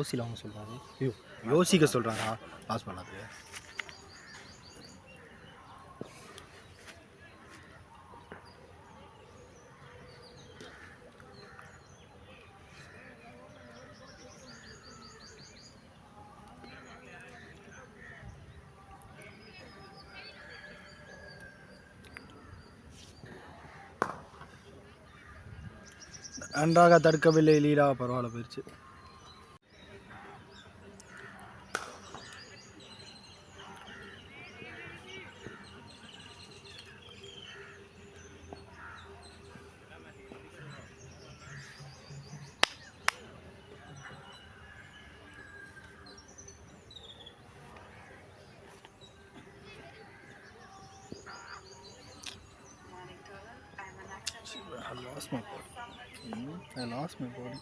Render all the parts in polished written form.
ஓசியில் அவங்க சொல்கிறாரு. ஐயோ, யோசிக்க சொல்கிறாரா பாஸ் பண்ணாது. நன்றாக தடுக்கவில்லை லீலா, பரவாயில்ல போயிடுச்சு. I lost my body.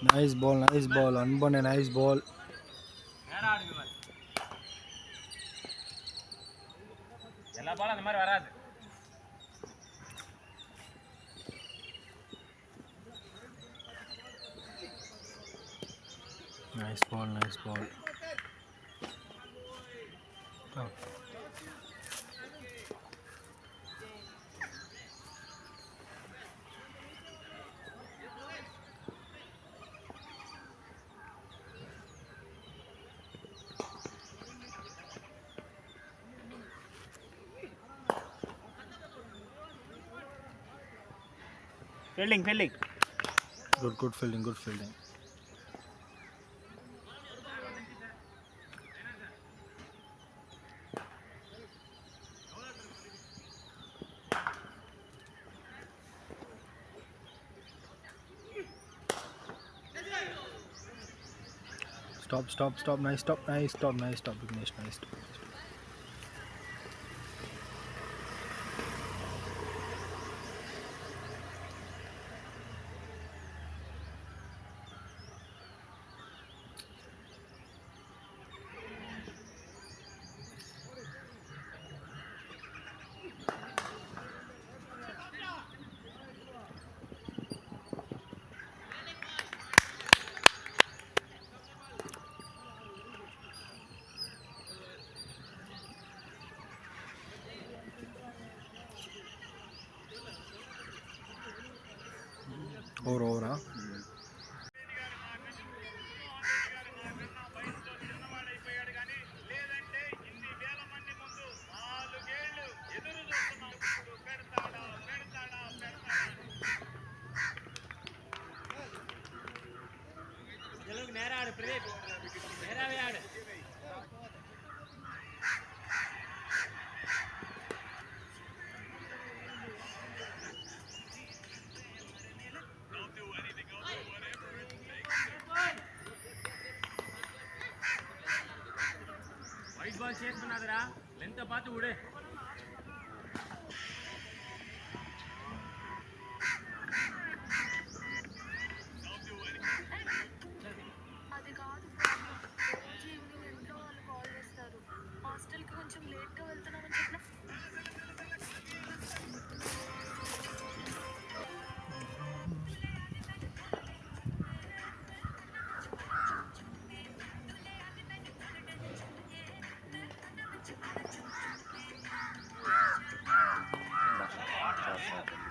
Nice ball, Anbane, nice ball. எல்லா பாலும் அந்த மாதிரி வராது. Nice ball. Oh. Fielding. Good fielding. Stop. Nice stop, Vignesh. Nice stop. Over. White ball chase பண்ணாதடா, லெந்த் பார்த்து விடு. అది కాదు రోజు ఈవినింగ్ ఇంట్లో వాళ్ళు కాల్ చేస్తారు. హాస్టల్కి కొంచెం లేట్గా వెళ్తున్నామని చెప్పిన.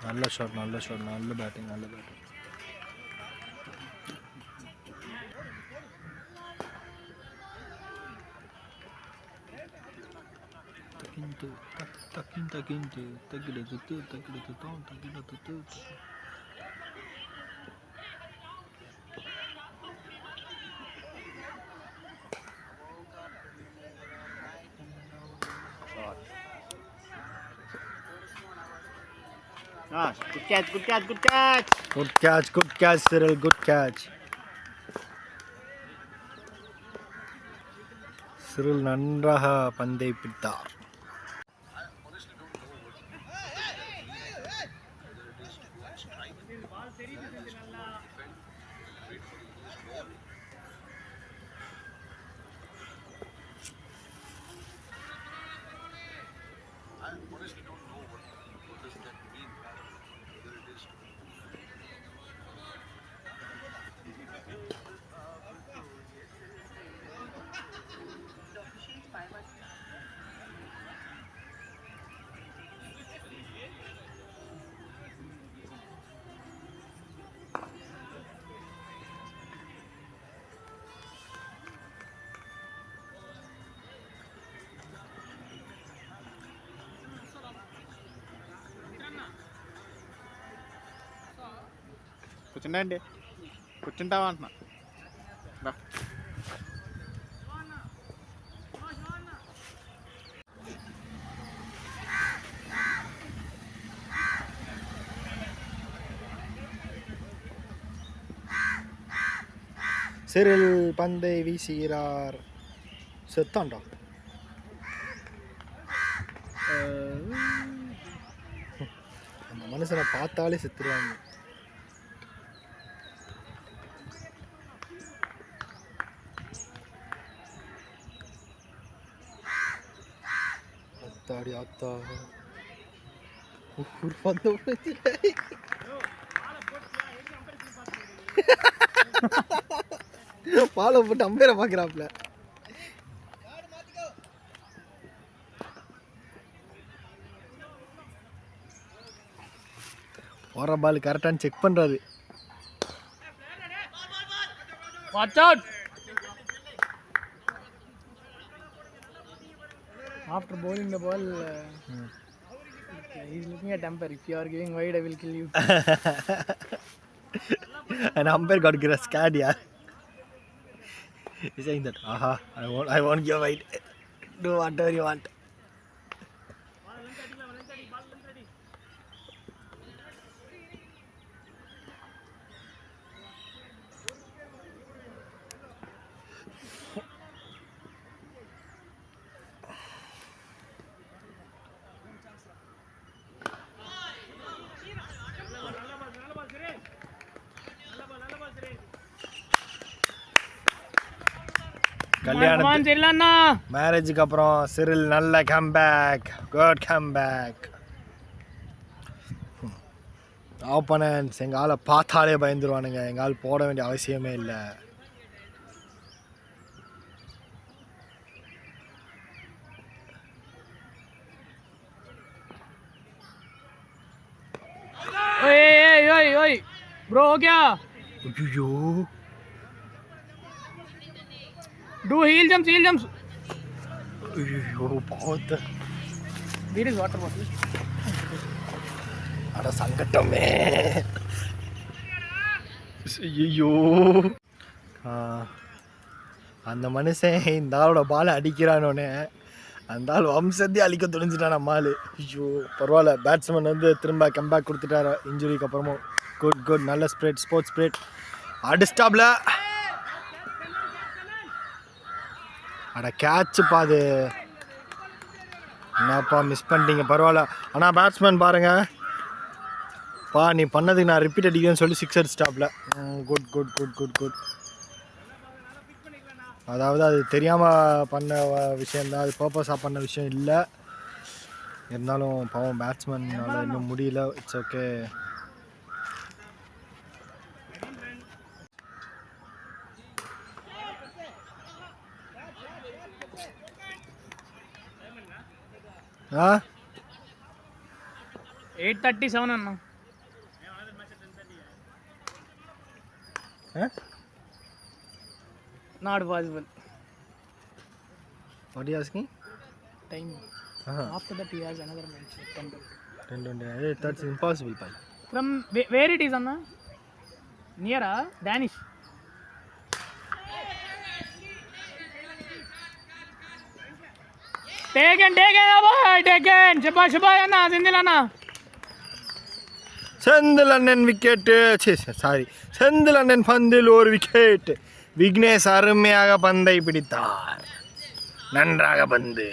நல்ல ஷாட், நல்ல batting. தக்கிண்டு. Good catch, Cyril. Good catch. Cyril நன்றாக பந்தை பிடித்தார். కూర్చుంటా అండి కూర్చుంటావా అంటున్నా சிறில் பந்தை வீசுகிறார். செத்தான்டா. அந்த மனுஷனை பார்த்தாலே செத்துருவாங்க. அத்தாடி ஆத்தா ஒரு பந்த பாலை போட்டு அம்பேரை பார்க்குறாப்புல. போகிற பால் கரெக்டானு செக் பண்ணுறாரு. Watch out! After bowling the ball, he's looking at umpire. If you are giving wide, I will kill you. And umpire got scared, yeah. He's saying that, I won't give wide. Do whatever you want. மேரேஜுக்கு அப்புறம் Cyril நல்ல comeback, good comeback. Opponents எங்கள் ஆளை பார்த்தாலே பயந்துருவானுங்க. எங்கள் ஆள் போட வேண்டிய அவசியமே இல்லை. Bro, क्या? ஐயோ, Do heel jumps. ஐயோ பார்த்து. There is water bottle. அட சங்கட்டமே. ஐயோ, அந்த மனுஷன் இந்த ஆளோட பாலை அடிக்கிறானோன்னே அந்த ஆள் வம்சத்தையே அழிக்க துணிஞ்சிட்டான் நம்ம ஆள். ஐயோ பரவாயில்ல, பேட்ஸ்மேன் வந்து திரும்ப கம்பேக் கொடுத்துட்டாரு இன்ஜுரிக்கு அப்புறமும். குட் நல்ல ஸ்ப்ரெட், ஸ்போர்ட்ஸ் ஸ்ப்ரெட். அடிஸ்டாப்ல அட கேட்சுப்பா அது. என்னப்பா மிஸ் பண்ணிட்டீங்க, பரவாயில்ல. ஆனால் பேட்ஸ்மேன் பாருங்க பா, நீ பண்ணதுக்கு நான் ரிப்பீட் அடிக்கிறேன்னு சொல்லி 6 அடிச்சிட்டாப்ல. குட். அதாவது அது தெரியாமல் பண்ண விஷயந்தான், அது பர்பஸாக பண்ண விஷயம் இல்லை. இருந்தாலும் பாவம் பேட்ஸ்மேனால் இன்னும் முடியல. It's okay. ஆ 8:37 అన్న. Not possible. What are you asking? Time. After that he has another match. 10:20. That's impossible, pai. From where it is, Anna? Near Danish. Taken, Shabash, Anna, Sindil Anna. Senthil அண்ணன் விக்கெட்டு. சாரி, செந்தில் அண்ணன் பந்தில் ஒரு wicket. Vignesh அருமையாக பந்தை பிடித்தார். நன்றாக பந்து.